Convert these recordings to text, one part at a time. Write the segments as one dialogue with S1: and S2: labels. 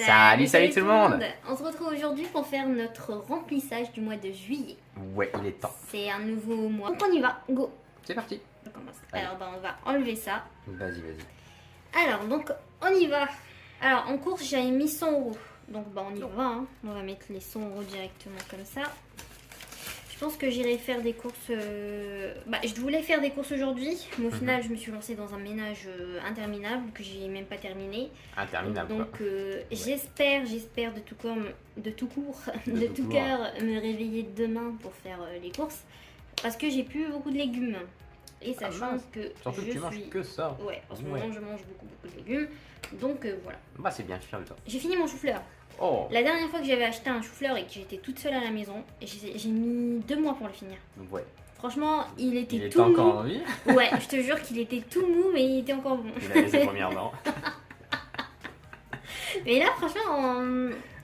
S1: Salut tout le monde.
S2: On se retrouve aujourd'hui pour faire notre remplissage du mois de juillet.
S1: Ouais, il est temps.
S2: C'est un nouveau mois. Donc on y va, go.
S1: C'est parti.
S2: On commence.
S1: Allez.
S2: Alors on va enlever ça.
S1: Vas-y.
S2: Alors donc on y va. Alors en course j'avais mis 100 euros. Donc on y va. Hein. On va mettre les 100 euros directement comme ça. Je pense que j'irai faire des courses. Je voulais faire des courses aujourd'hui, mais au final, je me suis lancée dans un ménage interminable que j'ai même pas terminé.
S1: Interminable.
S2: Donc, j'espère de tout cœur me réveiller demain pour faire les courses, parce que j'ai plus beaucoup de légumes. Et sachant que
S1: surtout que tu manges que ça.
S2: Ouais, en ce moment, je mange beaucoup de légumes. Donc voilà.
S1: Bah c'est bien, je suis fier de toi.
S2: J'ai fini mon chou-fleur.
S1: Oh.
S2: La dernière fois que j'avais acheté un chou-fleur et que j'étais toute seule à la maison, j'ai mis 2 mois pour le finir.
S1: Ouais.
S2: Franchement, il était
S1: Il
S2: tout
S1: était
S2: mou.
S1: encore en vie.
S2: Ouais, je te jure qu'il était tout mou, mais il était encore bon.
S1: Il avait ses premières dents.
S2: Mais là, franchement,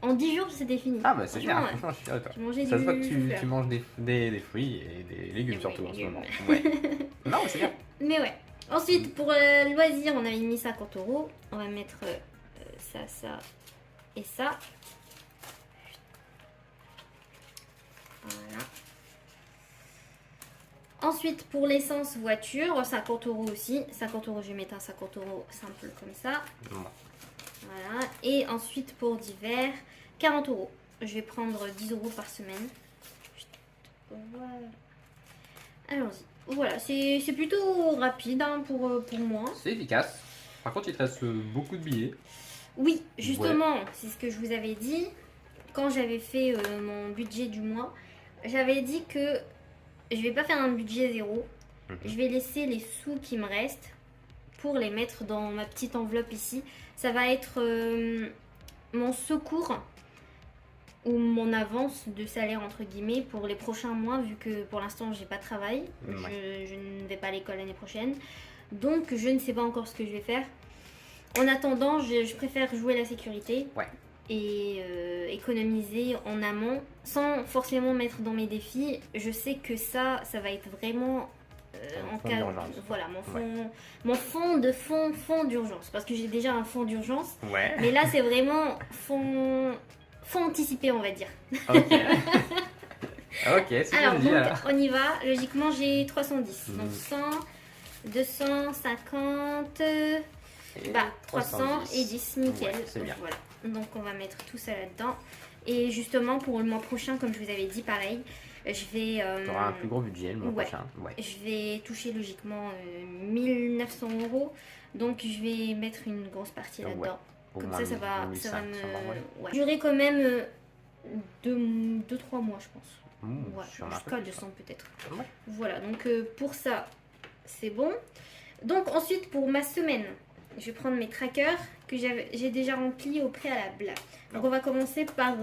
S2: en 10 jours, c'était fini.
S1: Ah bah c'est bien,
S2: Franchement,
S1: franchement je suis fier de toi.
S2: j'ai mangé
S1: Ça se voit
S2: du
S1: que
S2: chou-fleur.
S1: tu manges des fruits et des légumes
S2: Et
S1: surtout
S2: ouais,
S1: en ce
S2: légumes.
S1: moment. Ouais. Non mais c'est bien.
S2: Mais ouais. Ensuite, pour le loisir, on avait mis 50 euros. On va mettre ça et ça. Voilà. Ensuite, pour l'essence voiture, 50 euros aussi. 50 euros, je vais mettre un 50 euros simple comme ça.
S1: Bon.
S2: Voilà. Et ensuite, pour d'hiver, 40 euros. Je vais prendre 10 euros par semaine. Voilà. Allons-y. Voilà, c'est plutôt rapide hein, pour moi.
S1: C'est efficace. Par contre il te reste beaucoup de billets.
S2: Oui, justement, c'est ce que je vous avais dit. Quand j'avais fait mon budget du mois, j'avais dit que je vais pas faire un budget zéro. Je vais laisser les sous qui me restent pour les mettre dans ma petite enveloppe ici. Ça va être mon secours ou mon avance de salaire entre guillemets pour les prochains mois, vu que pour l'instant j'ai pas de travail.
S1: Ouais.
S2: Je ne vais pas à l'école l'année prochaine. Donc je ne sais pas encore ce que je vais faire. En attendant, je préfère jouer la sécurité.
S1: Ouais.
S2: Et économiser en amont sans forcément mettre dans mes défis. Je sais que ça va être vraiment en
S1: fond
S2: cas
S1: d'urgence.
S2: voilà mon fond d'urgence, parce que j'ai déjà un fond d'urgence,
S1: Ouais.
S2: mais là c'est vraiment fond anticipé, on va dire.
S1: Ok. Ok, c'est bien
S2: Alors
S1: dit
S2: donc
S1: alors.
S2: on y va. Logiquement j'ai 310, donc 100, 250, 300 et 10, nickel.
S1: Ouais, c'est bien.
S2: Voilà. Donc on va mettre tout ça là-dedans. Et justement pour le mois prochain, comme je vous avais dit, pareil, je vais...
S1: Tu auras un plus gros budget le mois
S2: ouais.
S1: prochain. Ouais.
S2: Je vais toucher logiquement 1900 euros. Donc je vais mettre une grosse partie là-dedans.
S1: Ouais. Au
S2: Comme
S1: moins
S2: ça va
S1: 1500,
S2: me... Ouais. Durer quand même 2-3 mois, je pense. Ouais,
S1: sur un
S2: jusqu'à
S1: peu
S2: 200 peut-être.
S1: Ouais.
S2: Voilà, donc pour ça, c'est bon. Donc ensuite, pour ma semaine, je vais prendre mes trackers que j'ai déjà remplis au préalable. Donc on va commencer par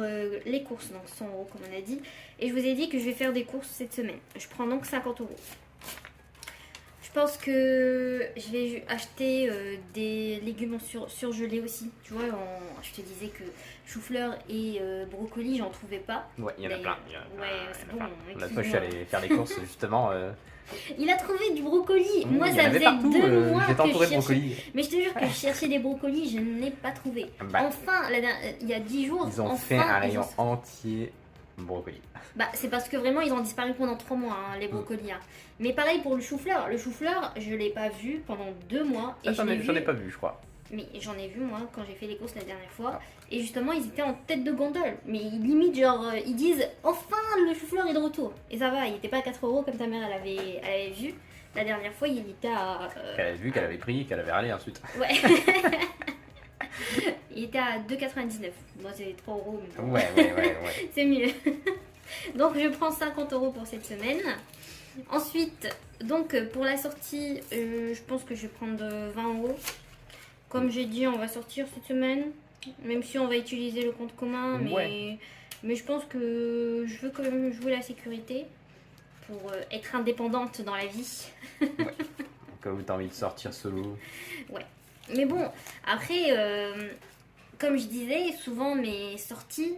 S2: les courses, donc 100 euros comme on a dit. Et je vous ai dit que je vais faire des courses cette semaine. Je prends donc 50 euros. Je pense que je vais acheter des légumes surgelés aussi. Tu vois, je te disais que chou-fleur et brocoli, j'en trouvais pas.
S1: Ouais, il y en a plein.
S2: C'est bon.
S1: La fois, je suis allé faire les courses justement.
S2: Il a trouvé du brocoli. Moi,
S1: il y
S2: ça
S1: en avait
S2: faisait
S1: partout,
S2: 2 mois
S1: j'étais
S2: que
S1: entouré
S2: je
S1: de
S2: cherchais.
S1: brocolis.
S2: Mais je te jure que je cherchais des brocolis, je ne l'ai pas trouvé.
S1: Bah,
S2: Enfin, il y a 10 jours,
S1: Ils ont
S2: enfin,
S1: fait un
S2: ils
S1: rayon
S2: ont-
S1: entier brocoli.
S2: c'est parce que vraiment, ils ont disparu pendant 3 mois, hein, les brocolis. hein. Mais pareil pour le chou-fleur. Le chou-fleur, je ne l'ai pas vu pendant 2 mois. Et
S1: J'en
S2: je l'ai
S1: ai
S2: vu-
S1: pas vu, je crois.
S2: Mais j'en ai vu, moi, quand j'ai fait les courses la dernière fois.
S1: Ah.
S2: Et justement, ils étaient en tête de gondole. Mais limite, genre, ils disent enfin, le chou-fleur est de retour. Et ça va, il n'était pas à 4 euros comme ta mère, elle avait vu. La dernière fois, il était à.
S1: Qu'elle avait vu, qu'elle avait pris, qu'elle avait râlé ensuite.
S2: Ouais. Il était à 2,99. Moi, c'est 3 euros. Mais bon.
S1: Ouais.
S2: C'est mieux. Donc, je prends 50 euros pour cette semaine. Ensuite, donc, pour la sortie, je pense que je vais prendre 20 euros. Comme j'ai dit, on va sortir cette semaine. Même si on va utiliser le compte commun. Mais je pense que je veux quand même jouer la sécurité pour être indépendante dans la vie.
S1: Quand vous t'as envie de sortir solo.
S2: Mais bon, après, comme je disais, souvent mes sorties,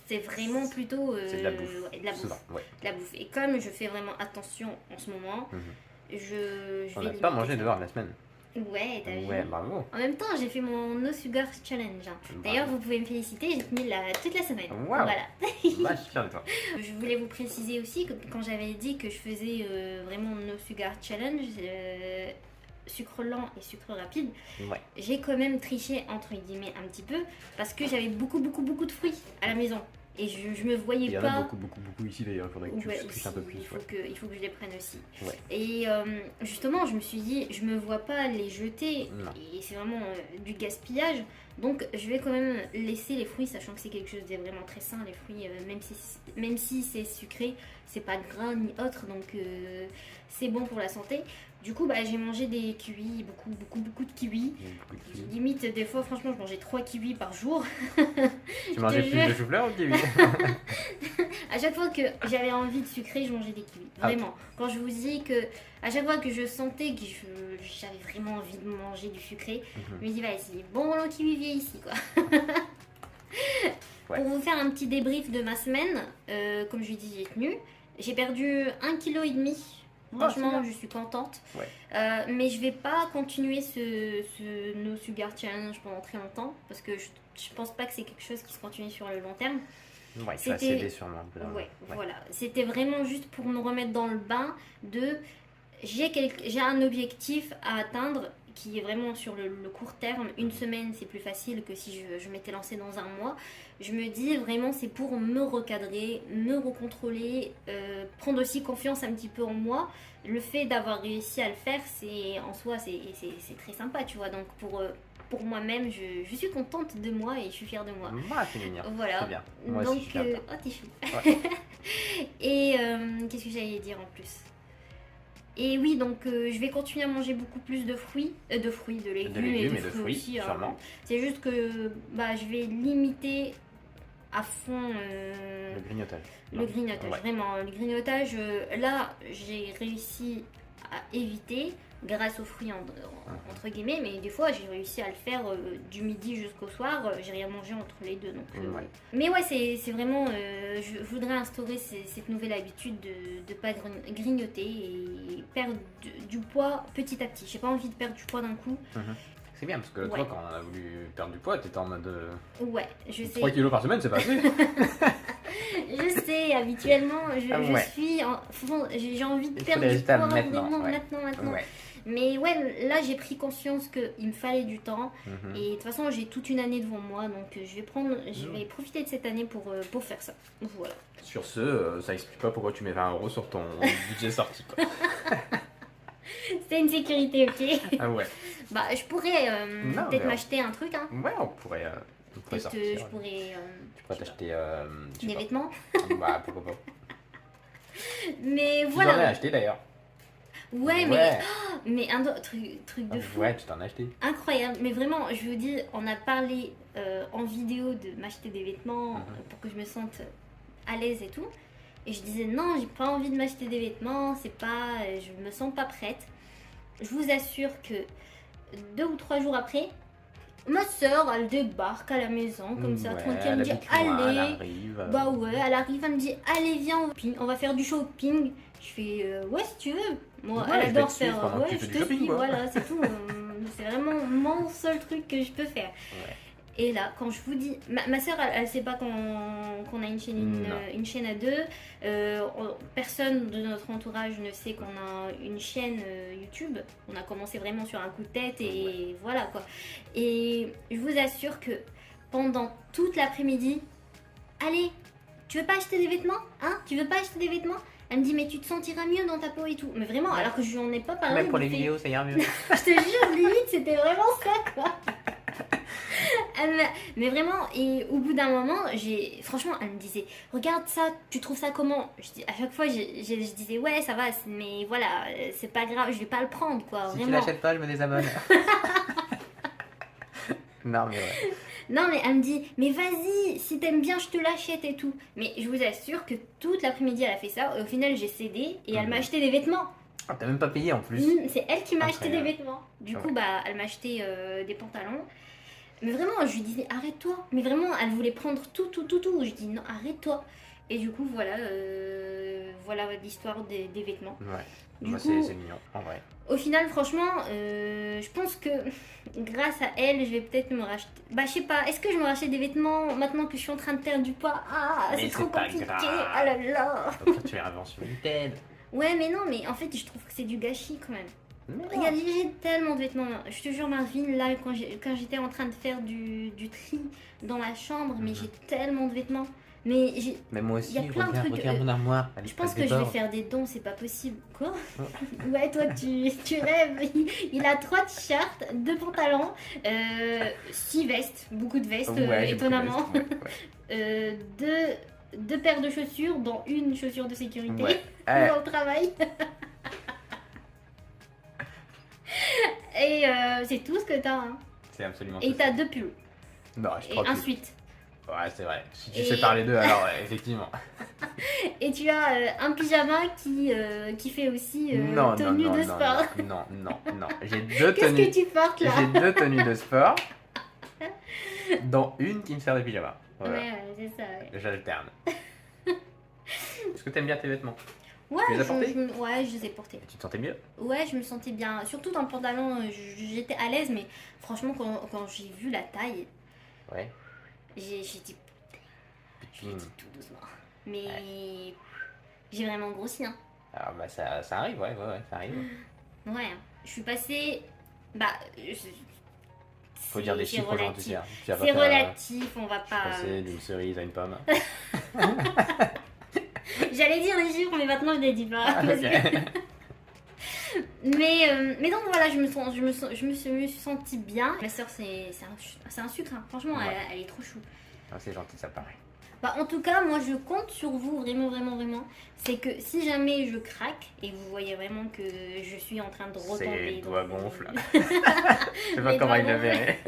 S2: c'est vraiment plutôt
S1: C'est de la bouffe.
S2: de la bouffe.
S1: Souvent, ouais.
S2: De la bouffe. Et comme je fais vraiment attention en ce moment, je
S1: On
S2: vais
S1: n'a pas
S2: limiter
S1: mangé
S2: ça.
S1: dehors de la semaine.
S2: Ouais, t'as vu.
S1: Ouais, bravo.
S2: En même temps, j'ai fait mon No Sugar Challenge. Hein. D'ailleurs, vous pouvez me féliciter, j'ai tenu toute la semaine.
S1: Waouh.
S2: Voilà.
S1: Bah, je suis fier de toi.
S2: Je voulais vous préciser aussi que quand j'avais dit que je faisais vraiment No Sugar Challenge, sucre lent et sucre rapide,
S1: Ouais.
S2: j'ai quand même triché entre guillemets un petit peu parce que j'avais beaucoup de fruits à la maison. Et je me voyais
S1: Il y en
S2: pas.
S1: a beaucoup ici d'ailleurs, il faudrait que tu
S2: Ouais,
S1: triches un peu plus.
S2: il faut, il faut que je les prenne aussi.
S1: Ouais.
S2: Et justement, je me suis dit, je me vois pas les jeter,
S1: Non.
S2: et c'est vraiment du gaspillage. Donc, je vais quand même laisser les fruits, sachant que c'est quelque chose de vraiment très sain, les fruits, même si c'est sucré, c'est pas gras ni autre, donc c'est bon pour la santé. Du coup, bah, j'ai mangé des kiwis, beaucoup de kiwis.
S1: Beaucoup de kiwis.
S2: Limite, des fois, franchement, je mangeais 3 kiwis par jour.
S1: Tu mangeais plus
S2: jure.
S1: de chou-fleur ou de kiwi?
S2: À chaque fois que j'avais envie de sucrer, je mangeais des kiwis. Vraiment. Quand je vous dis que à chaque fois que je sentais que j'avais vraiment envie de manger du sucré, je me dis vas-y, bon le kiwi viens ici quoi.
S1: Ouais.
S2: Pour vous faire un petit débrief de ma semaine, comme je lui dis, j'ai tenu. J'ai perdu 1,5 kg. Franchement, je suis contente.
S1: Ouais.
S2: Mais je vais pas continuer ce No Sugar Challenge pendant très longtemps parce que je pense pas que c'est quelque chose qui se continue sur le long terme.
S1: Ouais, tu vas céder sûrement.
S2: Ouais, voilà. C'était vraiment juste pour me remettre dans le bain de... J'ai un objectif à atteindre qui est vraiment sur le court terme. Une semaine, c'est plus facile que si je m'étais lancée dans un mois. Je me dis vraiment, c'est pour me recadrer, me recontrôler, prendre aussi confiance un petit peu en moi. Le fait d'avoir réussi à le faire, en soi, c'est très sympa, tu vois. Donc pour moi-même, je suis contente de moi et je suis fière de moi.
S1: Ah, c'est mignon.
S2: Voilà.
S1: C'est bien. Moi
S2: Donc,
S1: aussi, je suis fier de toi.
S2: oh, t'es chou.
S1: Ouais.
S2: Et qu'est-ce que j'allais dire en plus? Et oui, donc je vais continuer à manger beaucoup plus de fruits, de légumes,
S1: De légumes et de fruits,
S2: aussi. Hein.
S1: sûrement.
S2: C'est juste que bah, je vais limiter à fond
S1: Le grignotage.
S2: le grignotage.
S1: Ouais.
S2: Vraiment, le grignotage, là, j'ai réussi à éviter grâce aux fruits entre guillemets, mais des fois j'ai réussi à le faire du midi jusqu'au soir, j'ai rien mangé entre les deux. Donc,
S1: Ouais.
S2: Mais ouais, c'est vraiment, je voudrais instaurer cette nouvelle habitude de pas grignoter et perdre du poids petit à petit. J'ai pas envie de perdre du poids d'un coup.
S1: C'est bien parce que toi,
S2: Ouais.
S1: quand on a voulu perdre du poids, t'étais en mode
S2: Ouais, je sais.
S1: 3 kilos par semaine, c'est pas assez.
S2: Je sais, habituellement, je
S1: Ouais.
S2: suis. J'ai envie de
S1: Il faut
S2: perdre
S1: les
S2: du
S1: résultats
S2: poids
S1: maintenant,
S2: vraiment
S1: ouais.
S2: maintenant.
S1: Ouais.
S2: Mais ouais, là j'ai pris conscience qu'il me fallait du temps.
S1: Mhm.
S2: Et de toute façon, j'ai toute une année devant moi. Donc je vais profiter de cette année pour faire ça. Voilà.
S1: Sur ce, ça explique pas pourquoi tu mets 20 € sur ton budget sorti. Quoi.
S2: C'est une sécurité, ok.
S1: Ah ouais.
S2: Bah, je pourrais
S1: Non,
S2: peut-être
S1: mais-
S2: m'acheter un truc. Hein.
S1: Ouais, on pourrait
S2: Peut-être
S1: sortir.
S2: je pourrais.
S1: Tu pourrais t'acheter je sais
S2: Des
S1: pas.
S2: vêtements.
S1: Bah, pourquoi pas.
S2: Mais
S1: Tu t'en
S2: voilà.
S1: as acheté d'ailleurs.
S2: Ouais, mais un autre truc de fou.
S1: Ouais, tu t'en as acheté.
S2: Incroyable, mais vraiment, je vous dis, on a parlé en vidéo de m'acheter des vêtements pour que je me sente à l'aise et tout. Et je disais non, j'ai pas envie de m'acheter des vêtements, je me sens pas prête. Je vous assure que 2 ou 3 jours après, ma soeur, elle débarque à la maison comme ça,
S1: Ouais,
S2: tranquille, elle me dit
S1: habite loin, elle
S2: allez.
S1: arrive.
S2: Bah ouais, elle arrive, elle me dit allez viens, on va faire du shopping. Je fais ouais si tu veux. Moi,
S1: Ouais,
S2: elle
S1: je vais
S2: adore
S1: te suivre
S2: faire.
S1: pendant que
S2: Ouais,
S1: tu
S2: je
S1: fais du
S2: te
S1: shopping,
S2: suis,
S1: quoi.
S2: voilà, c'est tout. C'est vraiment mon seul truc que je peux faire.
S1: Ouais.
S2: Et là, quand je vous dis, ma soeur, elle sait pas qu'on a une chaîne à deux. Personne de notre entourage ne sait qu'on a une chaîne YouTube. On a commencé vraiment sur un coup de tête et voilà quoi. Et je vous assure que pendant toute l'après-midi, allez, tu veux pas acheter des vêtements? Hein? Tu veux pas acheter des vêtements? Elle me dit, mais tu te sentiras mieux dans ta peau et tout. Mais vraiment, alors que je lui en ai pas parlé.
S1: Même pour
S2: elle
S1: les
S2: me fait-
S1: vidéos, ça ira mieux.
S2: Je te jure, limite, c'était vraiment ça, quoi. Mais vraiment, et au bout d'un moment, franchement, elle me disait, regarde ça, tu trouves ça comment? À chaque fois, je disais, ouais, ça va, mais voilà, c'est pas grave, je vais pas le prendre, quoi.
S1: Si tu
S2: Vraiment.
S1: l'achètes pas, je me désabonne. Non, mais ouais.
S2: Non, mais elle me dit, mais vas-y, si t'aimes bien, je te l'achète et tout. Mais je vous assure que toute l'après-midi, elle a fait ça. Et au final, j'ai cédé et elle m'a acheté des vêtements.
S1: Ah, t'as même pas payé en plus.
S2: C'est elle qui m'a acheté des
S1: Incroyable.
S2: vêtements. Du
S1: Ah
S2: coup, bah, elle m'a acheté des pantalons. Mais vraiment, je lui disais, arrête-toi. Mais vraiment, elle voulait prendre tout. Je dis, non, arrête-toi. Et du coup, voilà, voilà l'histoire des vêtements.
S1: Ouais.
S2: Du
S1: Bah,
S2: coup,
S1: c'est mignon, en vrai.
S2: au final, franchement, je pense que grâce à elle, je vais peut-être me racheter. Bah, je sais pas, est-ce que je me rachète des vêtements maintenant que je suis en train de perdre du poids? Ah,
S1: Mais
S2: c'est trop
S1: c'est pas
S2: compliqué.
S1: grave.
S2: Ah là là.
S1: Donc ça, tu les revends sur Vinted.
S2: Ouais, mais non, mais en fait, je trouve que c'est du gâchis quand même.
S1: Mais non.
S2: Regarde, j'ai tellement de vêtements. Je te jure, Marvin, là, quand j'étais en train de faire du tri dans ma chambre, mais j'ai tellement de vêtements. Mais
S1: Mais moi aussi,
S2: y a plein de trucs,
S1: regarde mon armoire. Elle
S2: je
S1: est
S2: pense
S1: pleine
S2: que je vais
S1: de
S2: faire des dons, c'est pas possible. Quoi? Ouais, toi, tu rêves. Il a 3 t-shirts, 2 pantalons, 6 vestes, beaucoup de vestes,
S1: Ouais, j'ai beaucoup de
S2: étonnamment.
S1: vestes, ouais, ouais.
S2: 2 paires de chaussures, dont une chaussure de sécurité
S1: Ouais.
S2: pour le travail. Et c'est tout ce que t'as. Hein.
S1: C'est absolument
S2: Et
S1: tout.
S2: t'as 2 pulls.
S1: Non, je
S2: Et
S1: crois
S2: un
S1: plus.
S2: sweat.
S1: Ouais, c'est vrai. Si tu
S2: Et-
S1: sépares les deux, alors effectivement.
S2: Et tu as un pyjama qui fait aussi
S1: Non, non,
S2: tenue
S1: non,
S2: de
S1: non,
S2: sport.
S1: non, non, non. J'ai deux
S2: Qu'est-ce
S1: tenues.
S2: que tu portes là?
S1: J'ai 2 tenues de sport, dont une qui me sert de pyjama. Voilà.
S2: Ouais, c'est ça. Ouais,
S1: J'alterne. Est-ce que t'aimes bien tes vêtements?
S2: ouais,
S1: Tu les as portés
S2: ouais, je les ai portés.
S1: Et tu te sentais mieux?
S2: Ouais, je me sentais bien. Surtout dans le pantalon, j'étais à l'aise, mais franchement, quand j'ai vu la taille,
S1: Ouais.
S2: j'ai dit, je l'ai
S1: Hmm.
S2: dit tout doucement. Mais j'ai vraiment grossi, hein.
S1: Alors bah ça arrive, ouais, ça arrive.
S2: Ouais, hein. Je suis passée. Bah,
S1: Faut dire des
S2: c'est
S1: chiffres aux gens, tu
S2: relatif.
S1: sais. Tu vas pas
S2: C'est
S1: faire,
S2: relatif, on va
S1: je suis
S2: pas.
S1: passé d'une cerise à une pomme.
S2: J'allais dire les chiffres, mais maintenant je les dis pas.
S1: Ah,
S2: parce
S1: ok.
S2: que- Mais donc voilà, je me suis sentie bien. Ma soeur, c'est un sucre, hein. Franchement,
S1: Ouais.
S2: elle est trop chou.
S1: Ah, c'est gentil, ça paraît.
S2: Bah, en tout cas, moi je compte sur vous, vraiment, vraiment, vraiment. C'est que si jamais je craque et vous voyez vraiment que je suis en train de retomber.
S1: Ses doigts
S2: dans-
S1: gonflent. Je sais pas
S2: Mes
S1: comment
S2: doigts
S1: il le
S2: gonflent.
S1: verrait.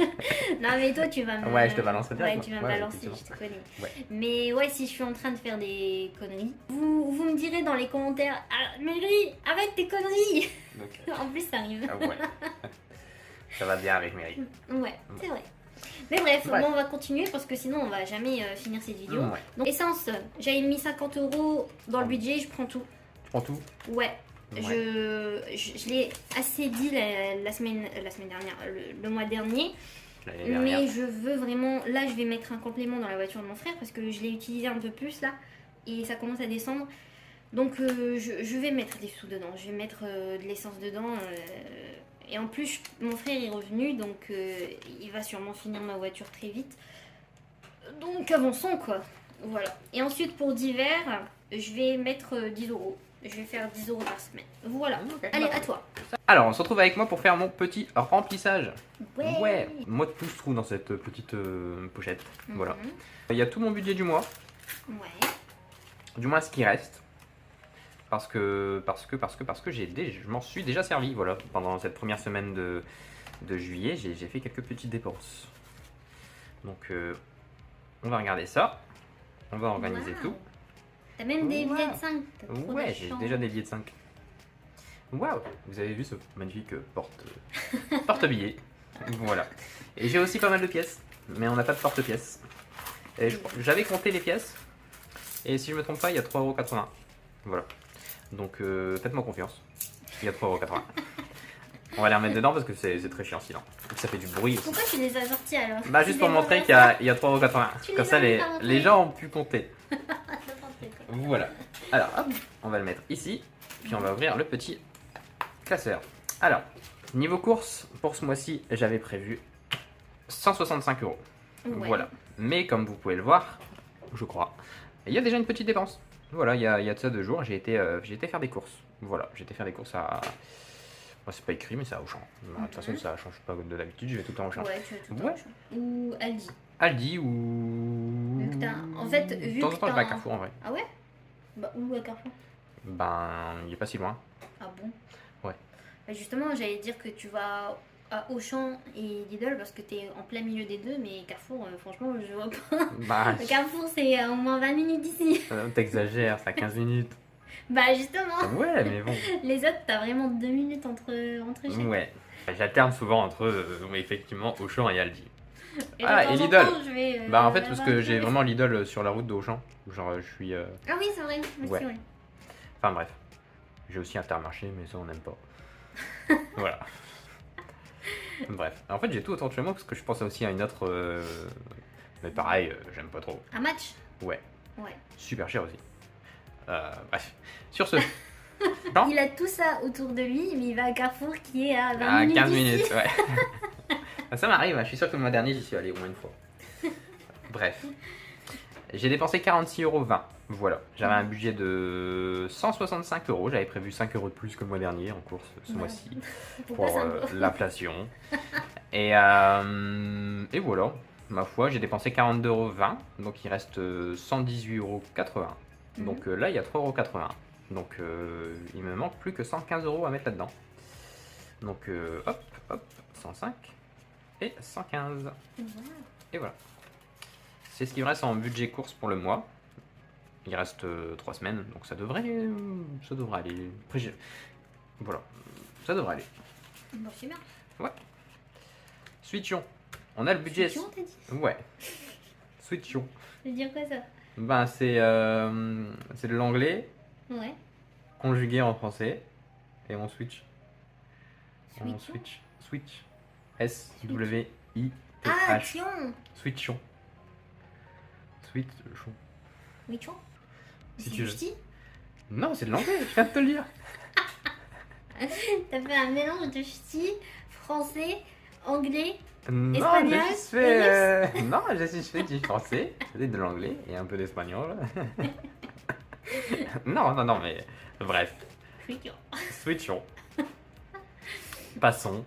S2: Non, mais toi tu vas me.
S1: Ouais, je te balancerai
S2: Ouais,
S1: direct,
S2: tu vas me
S1: ouais,
S2: balancer, je
S1: effectivement.
S2: te connais.
S1: Ouais.
S2: Mais ouais, si je suis en train de faire des conneries, vous me direz dans les commentaires, ah, Mary, arrête tes conneries.
S1: Donc,
S2: En plus, ça arrive.
S1: ah ouais. Ça va bien avec Mary.
S2: Ouais, c'est vrai. Mais bref,
S1: Ouais.
S2: bon, on va continuer parce que sinon on va jamais finir cette vidéo.
S1: Ouais.
S2: Donc, essence, j'avais mis 50 € dans le budget, je prends tout.
S1: Tu prends tout?
S2: Ouais.
S1: Ouais.
S2: Je l'ai assez dit la semaine dernière, le mois dernier.
S1: L'année dernière.
S2: Mais je veux vraiment. Là, je vais mettre un complément dans la voiture de mon frère parce que je l'ai utilisé un peu plus là et ça commence à descendre. Donc, je vais mettre des sous dedans. Je vais mettre de l'essence dedans. Et en plus, mon frère est revenu donc il va sûrement finir ma voiture très vite. Donc, avançons quoi. Voilà. Et ensuite, pour d'hiver, je vais mettre 10 €. Je vais faire 10 € par semaine. Voilà.
S1: Ok,
S2: Allez,
S1: bah,
S2: à toi.
S1: Alors, on se retrouve avec moi pour faire mon petit remplissage.
S2: Ouais.
S1: Moi, tout se trouve dans cette petite pochette. Voilà.
S2: Mhm.
S1: Il y a tout mon budget du mois,
S2: Ouais.
S1: du moins ce qui reste. Parce que je m'en suis déjà servi. Voilà, pendant cette première semaine de juillet, j'ai fait quelques petites dépenses. Donc, on va regarder ça. On va organiser
S2: Wow.
S1: tout.
S2: T'as même des
S1: Wow.
S2: billets de 5. T'as trop de
S1: Ouais, j'ai
S2: chance.
S1: déjà des billets de 5. Waouh, vous avez vu ce magnifique porte-billets. Voilà. Et j'ai aussi pas mal de pièces, mais on n'a pas de porte-pièces. Et j'avais compté les pièces, et si je me trompe pas, il y a 3,80 €. Voilà. Donc faites-moi confiance. Il y a 3,80 €. On va les remettre dedans parce que c'est très chiant sinon. Ça fait du bruit aussi.
S2: Pourquoi tu les as sortis alors?
S1: Bah juste pour
S2: C'est
S1: montrer
S2: des
S1: qu'il y a 3,80
S2: Tu
S1: €.
S2: les
S1: Comme ça
S2: as
S1: les,
S2: pas montrés.
S1: les gens ont pu compter.
S2: N'importe quoi.
S1: Voilà. Alors hop, on va le mettre ici. Puis on va ouvrir le petit classeur. Alors, niveau course, pour ce mois-ci, j'avais prévu 165 €.
S2: Ouais.
S1: Voilà. Mais comme vous pouvez le voir, je crois, il y a déjà une petite dépense. Voilà, il y a de ça 2 jours, j'ai été faire des courses. Voilà, j'ai été faire des courses à... Moi, c'est pas écrit, mais c'est à Auchan. De toute façon, ça change pas de d'habitude, je vais tout le temps à Auchan.
S2: Ouais, tu as tout le
S1: Ouais.
S2: temps. Ou Aldi.
S1: Aldi ou...
S2: Vu que t'as- en fait, vu
S1: de temps en
S2: que
S1: temps, je vais à
S2: t'as-
S1: Carrefour en vrai.
S2: Ah ouais? Bah, où à Carrefour?
S1: Ben, il est pas si loin.
S2: Ah bon?
S1: Ouais.
S2: Bah, justement, j'allais dire que tu vas à Auchan et Lidl parce que t'es en plein milieu des deux, mais Carrefour, franchement, je vois pas.
S1: Bah,
S2: Carrefour, c'est au moins 20 minutes d'ici.
S1: t'exagères, c'est à 15 minutes.
S2: Bah, justement,
S1: Ouais, mais bon.
S2: les autres, t'as vraiment 2 minutes entre chaque.
S1: Ouais. J'alterne souvent entre, effectivement, Auchan et Aldi.
S2: Et
S1: Ah,
S2: de temps
S1: et
S2: en
S1: Lidl.
S2: temps, je vais,
S1: Bah, en fait, parce
S2: là-bas,
S1: que
S2: je
S1: j'ai
S2: vais-
S1: vraiment Lidl sur la route de Auchan. Genre, je suis...
S2: Ah oui, c'est vrai, aussi,
S1: Ouais.
S2: ouais.
S1: Enfin bref. J'ai aussi Intermarché, mais ça on n'aime pas. Voilà. Bref. En fait, j'ai tout autour de chez moi parce que je pensais aussi à une autre. Mais pareil, j'aime pas trop.
S2: Un match?
S1: Ouais.
S2: Ouais.
S1: Super cher aussi. Bref. Sur ce. Non.
S2: Il a tout ça autour de lui, mais il va à Carrefour qui est à 20
S1: À
S2: minutes
S1: 15
S2: d'ici.
S1: minutes, ouais. Ça m'arrive, hein, je suis sûr que le mois dernier j'y suis allé au moins une fois. Bref. J'ai dépensé 46,20 €. Voilà. J'avais un budget de 165 €. J'avais prévu 5 € de plus que le mois dernier en course ce
S2: Ouais.
S1: mois-ci.
S2: Pourquoi
S1: Pour
S2: ça me-
S1: l'inflation. Et voilà. Ma foi, j'ai dépensé 42,20 €. Donc il reste 118,80 €. Donc là, il y a 3,81 €. Donc il me manque plus que 115 € à mettre là-dedans. Donc hop, hop, 105 et 115.
S2: Voilà.
S1: Et voilà. C'est ce qui me reste en budget course pour le mois. Il reste 3 semaines, donc ça devrait aller. Après, voilà, ça devrait aller.
S2: Bon, c'est bien.
S1: Switchons. On a le budget.
S2: Switchons, t'as dit?
S1: Ouais. Switchons.
S2: Ça veut dire quoi ça?
S1: Ben c'est de l'anglais
S2: Ouais.
S1: conjugué en français et on switch. On
S2: Switchons.
S1: switch. Switch. S W I T
S2: Ah,
S1: H.
S2: tiens.
S1: Switchons. Switchons.
S2: Switchons.
S1: Si
S2: C'est
S1: tu
S2: du
S1: veux.
S2: ch'ti?
S1: Non, c'est de l'anglais, je viens de te le dire.
S2: T'as fait un mélange de ch'ti, français, anglais.
S1: Non,
S2: Espagnol,
S1: j'ai juste fait. Non, j'ai juste fait du français, de l'anglais et un peu d'espagnol. Non, mais bref,
S2: Switchons.
S1: switchons. Passons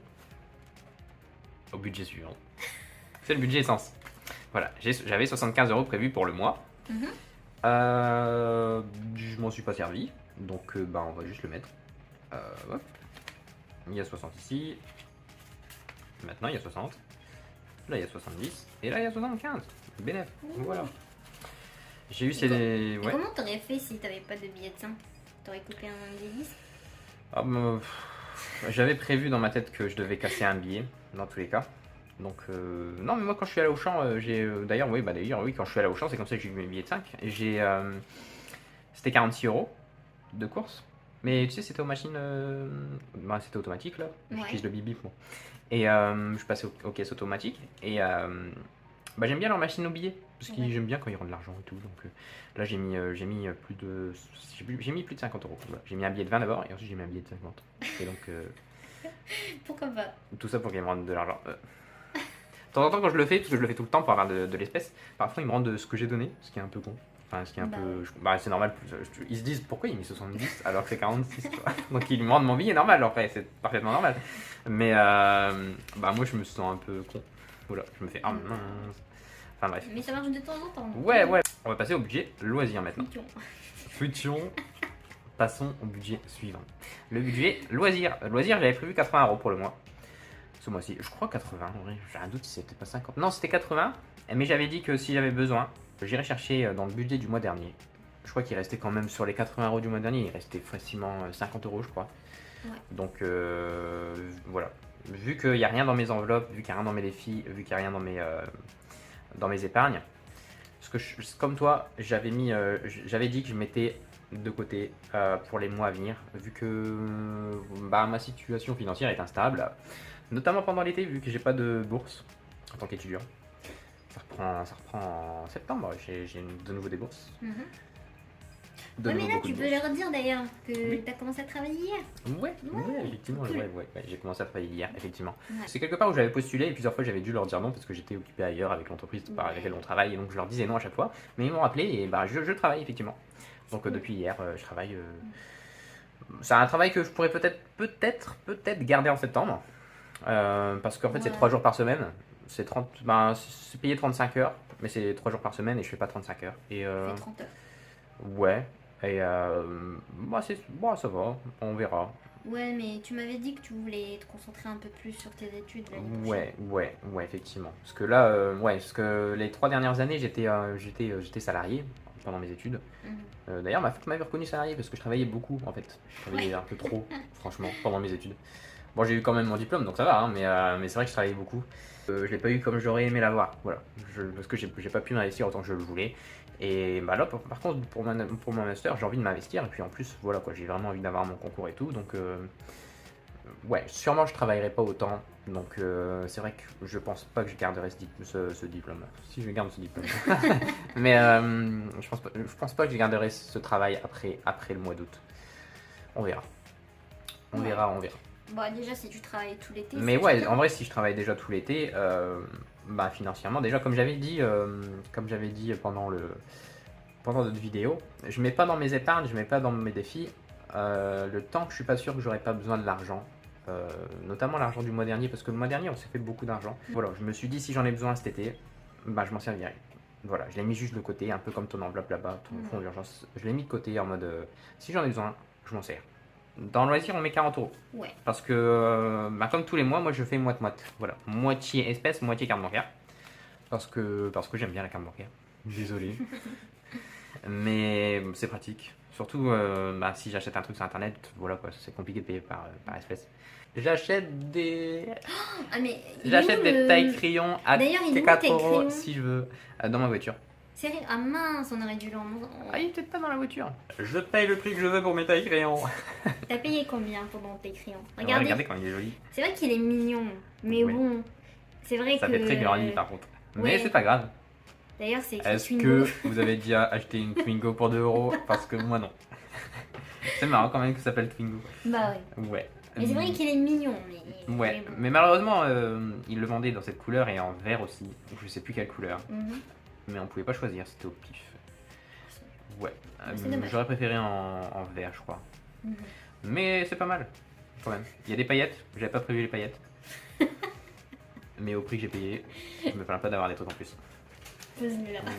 S1: au budget suivant. C'est le budget essence. Voilà, j'avais 75 € prévus pour le mois.
S2: Mhm.
S1: Je m'en suis pas servi, donc bah, on va juste le mettre. Hop. Il y a 60 ici. Maintenant, il y a 60. Là, il y a 70. Et là, il y a 75. Bénéf. Voilà. J'ai eu ces.
S2: Et
S1: Ouais.
S2: comment t'aurais fait si t'avais pas de billet de 100? T'aurais coupé un billet 10?
S1: Ah, j'avais prévu dans ma tête que je devais casser un billet, dans tous les cas. Donc, non, mais moi, quand je suis allé au champ, d'ailleurs, oui, quand je suis allé au champ, c'est comme ça que j'ai eu mes billets de 5. C'était 46 € de course. Mais tu sais, c'était aux machines. Bah, c'était automatique, là.
S2: Ouais.
S1: J'utilise le bip-bip, moi. Et je passais aux caisses automatiques. Et bah, j'aime bien leur machine aux billets. Parce que
S2: Ouais.
S1: j'aime bien quand ils rendent de l'argent et tout. Donc là, j'ai mis plus de. J'ai mis plus de 50 €. Voilà. J'ai mis un billet de 20 d'abord et ensuite j'ai mis un billet de 50. Et donc.
S2: Pourquoi pas?
S1: Tout ça pour qu'ils me rendent de l'argent. De temps en temps, quand je le fais, parce que je le fais tout le temps pour avoir de l'espèce, parfois ils me rendent ce que j'ai donné, ce qui est un peu con. Enfin, ce qui est un
S2: Bah
S1: peu.
S2: ouais.
S1: Bah, c'est normal. Ils se disent pourquoi il met 70 alors que c'est 46. Tu vois. Donc ils me rendent mon billet normal, après, c'est parfaitement normal. Mais bah, moi je me sens un peu con. Voilà, je me fais. Ah mince. Enfin bref.
S2: Mais ça marche de temps en temps.
S1: Ouais. On va passer au budget loisir maintenant.
S2: Switchons.
S1: Switchons. Passons au budget suivant. Le budget loisir. Loisir, j'avais prévu 80 € pour le mois. Ce mois-ci. Je crois 80, en vrai. J'ai un doute si c'était pas 50. Non, c'était 80. Mais j'avais dit que si j'avais besoin, j'irais chercher dans le budget du mois dernier. Je crois qu'il restait quand même sur les 80 € du mois dernier. Il restait facilement 50 €, je crois.
S2: Ouais.
S1: Donc voilà. Vu qu'il n'y a rien dans mes enveloppes, vu qu'il n'y a rien dans mes défis, vu qu'il n'y a rien dans mes épargnes, parce que comme toi, j'avais dit que je mettais de côté pour les mois à venir, vu que bah, ma situation financière est instable, notamment pendant l'été, vu que j'ai pas de bourse en tant qu'étudiant. Ça reprend en septembre, j'ai de nouveau des bourses.
S2: Mhm.
S1: De
S2: Ouais, mais
S1: nouveau
S2: là,
S1: beaucoup
S2: tu
S1: de
S2: peux
S1: bourses.
S2: leur dire d'ailleurs que
S1: Oui.
S2: t'as commencé à travailler hier.
S1: Ouais,
S2: Ouais,
S1: effectivement,
S2: cool.
S1: ouais, j'ai commencé à travailler hier, effectivement.
S2: Ouais.
S1: C'est quelque part où j'avais postulé et plusieurs fois j'avais dû leur dire non parce que j'étais occupé ailleurs avec l'entreprise par laquelle on travaille et donc je leur disais non à chaque fois. Mais ils m'ont rappelé et bah je travaille effectivement. Donc
S2: Cool.
S1: depuis hier, je travaille. C'est un travail que je pourrais peut-être garder en septembre parce qu'en fait c'est
S2: Ouais.
S1: 3 jours par semaine. C'est payé 35 heures, mais c'est 3 jours par semaine et je fais pas 35 heures. Et
S2: Fait 30 heures.
S1: ouais, et ça va, on verra.
S2: Ouais, mais tu m'avais dit que tu voulais te concentrer un peu plus sur tes études l'année prochaine.
S1: Ouais, effectivement. Parce que là, parce que les 3 dernières années, j'étais salarié pendant mes études.
S2: Mhm.
S1: D'ailleurs, ma fac m'avait reconnu salarié parce que je travaillais beaucoup en fait. Je travaillais un peu trop, franchement, pendant mes études. Bon, j'ai eu quand même mon diplôme, donc ça va, hein, mais c'est vrai que je travaillais beaucoup. Je l'ai pas eu comme j'aurais aimé l'avoir, voilà. Parce que j'ai pas pu m'investir autant que je le voulais. Et bah là, par contre, pour mon master, j'ai envie de m'investir. Et puis en plus, voilà quoi, j'ai vraiment envie d'avoir mon concours et tout. Donc, ouais, sûrement je travaillerai pas autant. Donc, c'est vrai que je pense pas que je garderai ce diplôme. Si je garde ce diplôme. Mais je pense pas que je garderai ce travail après le mois d'août. On verra. On verra.
S2: Bon, déjà, si tu travailles tout l'été.
S1: Mais ouais, en vrai, si je travaille déjà tout l'été, bah financièrement, déjà comme j'avais dit pendant notre vidéo, je mets pas dans mes épargnes, je mets pas dans mes défis le temps que je suis pas sûr que j'aurais pas besoin de l'argent. Notamment l'argent du mois dernier, parce que le mois dernier on s'est fait beaucoup d'argent. Voilà, je me suis dit si j'en ai besoin cet été, bah je m'en servirai. Voilà, je l'ai mis juste de côté, un peu comme ton enveloppe là-bas, ton fonds d'urgence. Je l'ai mis de côté en mode si j'en ai besoin, je m'en sers. Dans le loisir, on met 40 euros.
S2: Ouais.
S1: Parce que, bah, comme tous les mois, moi je fais moite-moite. Voilà, moitié espèce, moitié carte bancaire. Parce que j'aime bien la carte bancaire. Désolé. Mais c'est pratique. Surtout bah, si j'achète un truc sur internet, voilà quoi, c'est compliqué de payer par espèce. J'achète des.
S2: Ah, mais
S1: J'achète des tailles crayons à
S2: D'ailleurs, il est où
S1: 4
S2: tes
S1: euros
S2: crayons
S1: si je veux. Dans ma voiture.
S2: Sérieux? Ah mince, on aurait dû
S1: Ah, il est peut-être pas dans la voiture. Je paye le prix que je veux pour mes tailles crayons.
S2: T'as payé combien pour tes crayons?
S1: Regardez quand il est joli.
S2: C'est vrai qu'il est mignon, mais
S1: Oui.
S2: bon, c'est vrai
S1: Ça
S2: que.
S1: fait très girly par contre. Mais
S2: Ouais.
S1: c'est pas grave.
S2: D'ailleurs, c'est écrit
S1: Est-ce
S2: Twingo.
S1: que vous avez déjà acheté une Twingo pour 2 euros? Parce que moi non. C'est marrant quand même que ça s'appelle Twingo.
S2: Bah ouais.
S1: Ouais.
S2: Mais c'est vrai qu'il est mignon.
S1: Ouais,
S2: bon.
S1: mais malheureusement, ils le vendaient dans cette couleur et en vert aussi. Je sais plus quelle couleur.
S2: Mhm.
S1: Mais on pouvait pas choisir, c'était au pif. Ouais.
S2: C'est dommage.
S1: J'aurais préféré en vert, je crois.
S2: Mhm.
S1: Mais c'est pas mal, quand même. Il y a des paillettes, j'avais pas prévu les paillettes. Mais au prix que j'ai payé, je me plains pas d'avoir des trucs en plus.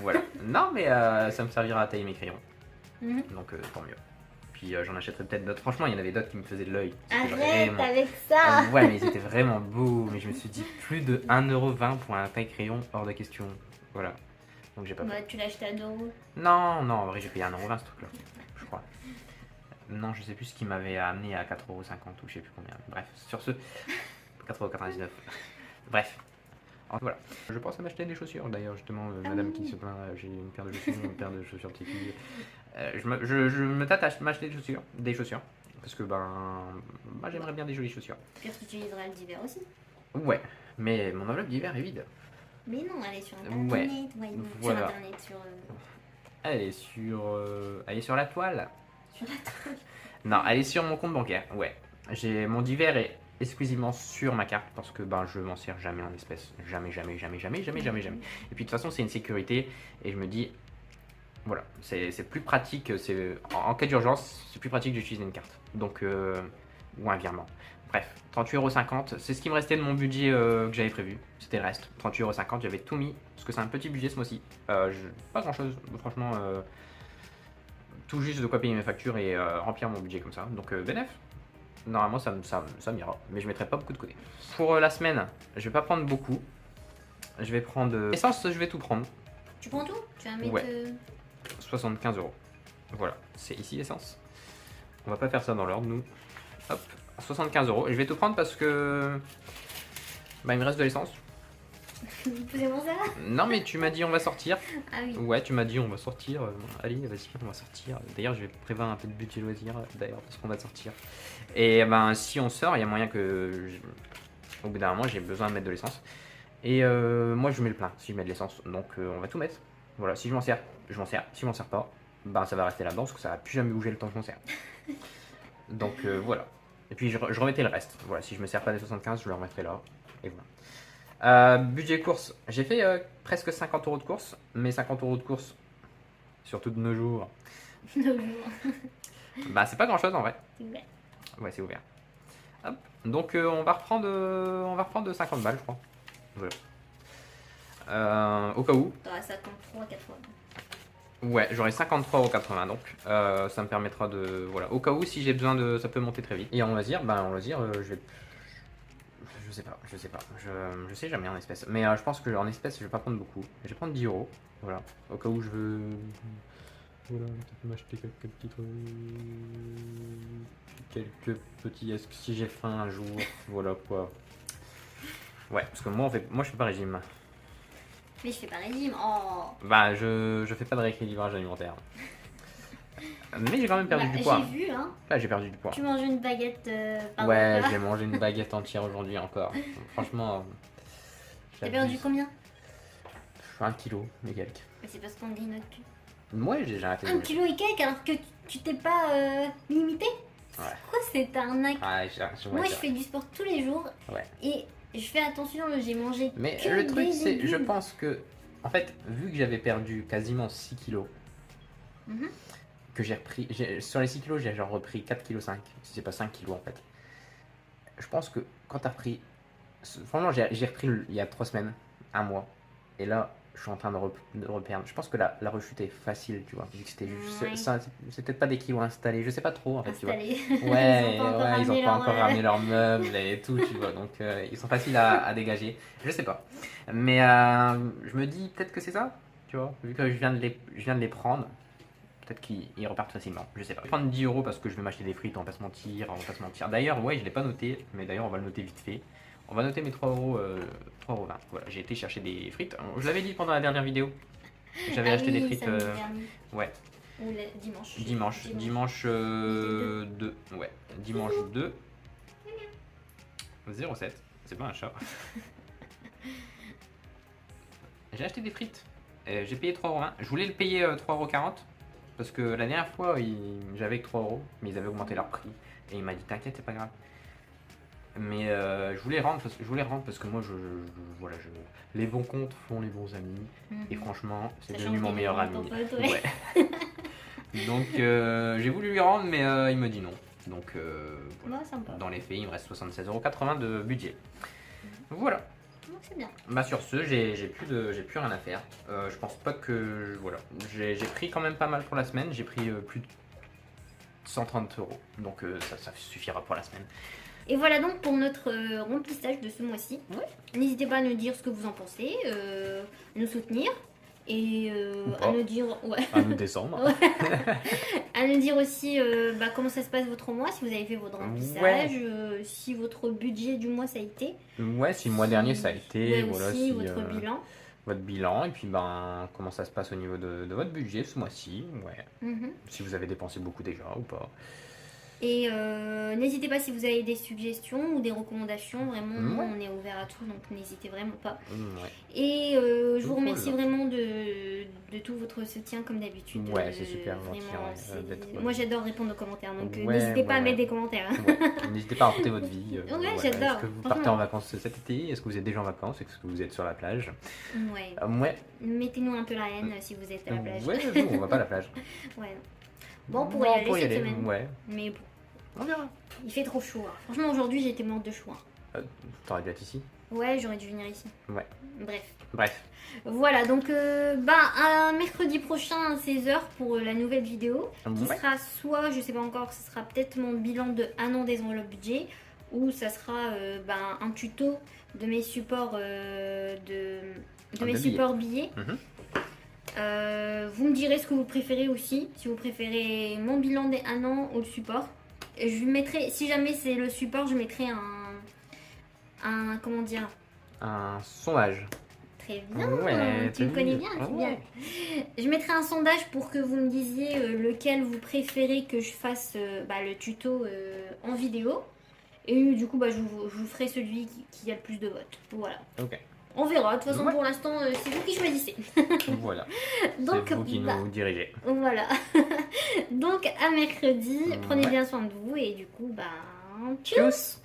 S1: Voilà. Non, mais ça me servira à tailler mes crayons.
S2: Mhm.
S1: Donc tant mieux. Puis j'en achèterai peut-être d'autres. Franchement, il y en avait d'autres qui me faisaient de l'œil. C'était
S2: Arrête
S1: vraiment-
S2: avec ça.
S1: Ouais, mais ils étaient vraiment beaux. Mais je me suis dit, plus de 1,20€ pour un taille crayon, hors de question. Voilà. Donc j'ai pas
S2: Bah,
S1: pris.
S2: tu l'as acheté à 2 euros.
S1: Non, en vrai, j'ai payé 1,20€ ce truc-là. Je crois. Non, je sais plus ce qui m'avait amené à 4,50€ ou je sais plus combien. Bref, sur ce, 4,99€. Bref. Voilà. Je pense à m'acheter des chaussures d'ailleurs, justement, madame qui se plaint, j'ai une paire de chaussures, une paire de chaussures de filles. Je me tâte à m'acheter des chaussures, parce que j'aimerais bien des jolies chaussures.
S2: Puis tu utiliseras d'hiver aussi.
S1: Ouais, mais mon enveloppe d'hiver est vide.
S2: Mais non, elle est sur internet.
S1: Ouais.
S2: Non,
S1: Voilà.
S2: Sur internet,
S1: Elle est sur la toile.
S2: sur la toile.
S1: Non, elle est sur mon compte bancaire, ouais. Mon d'hiver est exclusivement sur ma carte parce que je m'en sers jamais en espèces. Jamais. Et puis de toute façon, c'est une sécurité et je me dis, voilà, c'est plus pratique, en cas d'urgence, c'est plus pratique d'utiliser une carte. Donc, ou un virement. Bref, 38,50€, c'est ce qui me restait de mon budget que j'avais prévu. C'était le reste, 38,50€, j'avais tout mis parce que c'est un petit budget ce mois-ci. Pas grand chose, franchement. Tout juste de quoi payer mes factures et remplir mon budget comme ça. Donc bénéf. Normalement ça m'ira. Mais je mettrai pas beaucoup de côté. Pour la semaine, je vais pas prendre beaucoup. Je vais prendre... Essence, je vais tout prendre.
S2: Tu prends tout? Tu vas mettre.
S1: Ouais. 75€. Voilà, c'est ici l'essence. On va pas faire ça dans l'ordre nous. Hop, 75€. Et je vais tout prendre parce que... il me reste de l'essence.
S2: C'est bon ça?
S1: Non mais tu m'as dit on va sortir.
S2: Ah oui.
S1: Ouais, tu m'as dit on va sortir. Allez, vas-y, on va sortir. D'ailleurs, je vais prévoir un peu de budget loisir d'ailleurs parce qu'on va sortir. Et si on sort, il y a moyen que au bout d'un moment, j'ai besoin de mettre de l'essence. Et moi, je mets le plein si je mets de l'essence. Donc, on va tout mettre. Voilà, si je m'en sers, je m'en sers. Si je m'en sers pas, ça va rester là-dedans parce que ça va plus jamais bouger le temps que je m'en sers. Donc voilà. Et puis je remettais le reste. Voilà, si je me sers pas des 75, je le remettrai là. Et voilà. Budget course, j'ai fait presque 50€ de course, mais 50€ de course, surtout de nos jours, c'est pas grand chose en vrai.
S2: C'est vrai.
S1: Ouais, c'est ouvert. Hop. Donc on va reprendre 50 balles, je crois. Voilà. Au cas où.
S2: T'auras 53,80.
S1: Ouais, j'aurai 53,80€ donc ça me permettra de... Voilà, au cas où si j'ai besoin de... Ça peut monter très vite. Et en loisir, je vais... Je sais pas. Je sais jamais en espèces. Mais je pense que en espèces, je vais pas prendre beaucoup. Je vais prendre 10€. Voilà. Au cas où je veux Voilà, peut-être m'acheter quelques petits trucs. Quelques petits. Est-ce que si j'ai faim un jour, voilà quoi. Ouais, parce que moi, moi je fais pas régime.
S2: Mais je fais pas régime. Oh.
S1: Bah, je fais pas de rééquilibrage alimentaire. Mais j'ai quand même perdu du poids.
S2: J'ai vu, hein.
S1: Là, j'ai perdu du poids.
S2: Tu manges une baguette par
S1: Ouais,
S2: repas.
S1: j'ai mangé une baguette entière aujourd'hui encore. Franchement.
S2: T'as perdu combien?
S1: 1 kilo et quelques.
S2: Mais c'est parce qu'on grignote plus.
S1: Moi, j'ai arrêté de
S2: 1
S1: manger.
S2: kilo et quelques alors que tu t'es pas limité?
S1: Ouais.
S2: C'est quoi cette arnaque?
S1: Ah,
S2: Moi, je fais du sport tous les jours.
S1: Ouais.
S2: Et je fais attention, j'ai mangé.
S1: Mais
S2: que
S1: le truc,
S2: des
S1: c'est, je
S2: légumes.
S1: pense que, en fait, vu que j'avais perdu quasiment 6 kilos,
S2: Mhm.
S1: que j'ai repris, sur les 6 kilos, j'ai genre repris 4,5 kg, si c'est pas 5 kilos en fait. Je pense que quand t'as repris, franchement, j'ai repris il y a 3 semaines, un mois, et là, je suis en train de reperdre. Je pense que la rechute est facile, tu vois, vu que c'était juste,
S2: Ouais.
S1: c'est peut-être pas des kilos installés, je sais pas trop en fait, tu vois.
S2: Installé.
S1: Ouais,
S2: Ils ont pas encore
S1: ils ont
S2: ramené
S1: pas
S2: leur,
S1: encore ramené leurs meubles et tout, tu vois, donc ils sont faciles à dégager. Je sais pas. Mais je me dis peut-être que c'est ça, tu vois, vu que je viens de les prendre, peut-être qu'ils repartent facilement, je sais pas. Je vais prendre 10 euros parce que je vais m'acheter des frites, on va pas se mentir, on va pas se mentir. D'ailleurs, ouais, je l'ai pas noté, mais d'ailleurs, on va le noter vite fait. On va noter mes 3 euros, 3,20 €. Voilà, j'ai été chercher des frites. Je l'avais dit pendant la dernière vidéo. J'avais acheté des frites.
S2: samedi dernier.
S1: Ouais.
S2: Ou le dimanche.
S1: Dimanche 2. Ouais, dimanche 2. 07. C'est pas un chat. J'ai acheté des frites. J'ai payé 3,20 €. Je voulais le payer 3,40 € parce que la dernière fois, j'avais que 3 €, mais ils avaient augmenté leur prix. Et il m'a dit t'inquiète, c'est pas grave. Mais je voulais rendre parce que moi, voilà, les bons comptes font les bons amis. Et franchement, c'est
S2: Ça
S1: devenu
S2: change
S1: mon
S2: des
S1: meilleur
S2: amis,
S1: ami.
S2: ton pote, ouais.
S1: Donc j'ai voulu lui rendre, mais il me dit non. Donc voilà.
S2: Bah, sympa.
S1: Dans les faits, il me reste 76,80 € de budget. Voilà.
S2: Donc c'est bien.
S1: Bah sur ce, j'ai plus rien à faire. Je pense pas que voilà. J'ai pris quand même pas mal pour la semaine. J'ai pris plus de 130 €. Donc ça suffira pour la semaine.
S2: Et voilà donc pour notre remplissage de ce mois-ci. N'hésitez pas à nous dire ce que vous en pensez, nous soutenir et à nous dire
S1: À nous descendre.
S2: à nous dire aussi comment ça se passe votre mois, si vous avez fait votre remplissage, si votre budget du mois ça a été.
S1: Ouais, si le mois dernier ça a été, voilà,
S2: aussi
S1: si
S2: votre bilan.
S1: votre bilan et puis comment ça se passe au niveau de votre budget ce mois-ci, ouais. Si vous avez dépensé beaucoup déjà ou pas.
S2: Et n'hésitez pas si vous avez des suggestions ou des recommandations, vraiment nous, on est ouvert à tout, donc n'hésitez vraiment pas. Et je vous remercie vraiment de tout votre soutien comme d'habitude.
S1: Ouais, c'est super gentil.
S2: Moi j'adore répondre aux commentaires, donc n'hésitez pas à mettre des commentaires.
S1: N'hésitez pas à raconter votre vie.
S2: Ouais, j'adore.
S1: Est-ce que vous partez en vacances cet été? Est-ce que vous êtes déjà en vacances? Est-ce que vous êtes sur la plage?
S2: Ouais. Mettez-nous un peu la haine si vous êtes à la plage.
S1: Ouais, on va pas à la plage.
S2: Ouais. Bon, on pourrait y aller cette semaine.
S1: Ouais.
S2: Mais bon.
S1: On verra.
S2: Il fait trop chaud. Franchement, aujourd'hui, j'étais morte de chaud.
S1: T'aurais dû être ici?
S2: Ouais, j'aurais dû venir ici.
S1: Ouais.
S2: Bref. Voilà, donc un mercredi prochain à 16h pour la nouvelle vidéo. Qui sera soit, je sais pas encore, ce sera peut-être mon bilan de 1 an des enveloppes budget. Ou ça sera un tuto de mes supports supports billets. Vous me direz ce que vous préférez aussi, si vous préférez mon bilan des 1 an ou le support. Je mettrai, si jamais c'est le support, je mettrai comment dire,
S1: un sondage.
S2: Très bien,
S1: ouais,
S2: tu me connais bien, bien. Je mettrai un sondage pour que vous me disiez lequel vous préférez que je fasse le tuto en vidéo. Et du coup, je vous ferai celui qui a le plus de votes. Voilà.
S1: Ok.
S2: On verra. De toute façon, pour l'instant, c'est vous qui choisissez.
S1: Voilà.
S2: Donc,
S1: c'est vous qui nous dirigez.
S2: Voilà. Donc, à mercredi. Prenez bien soin de vous. Et du coup, tchuss.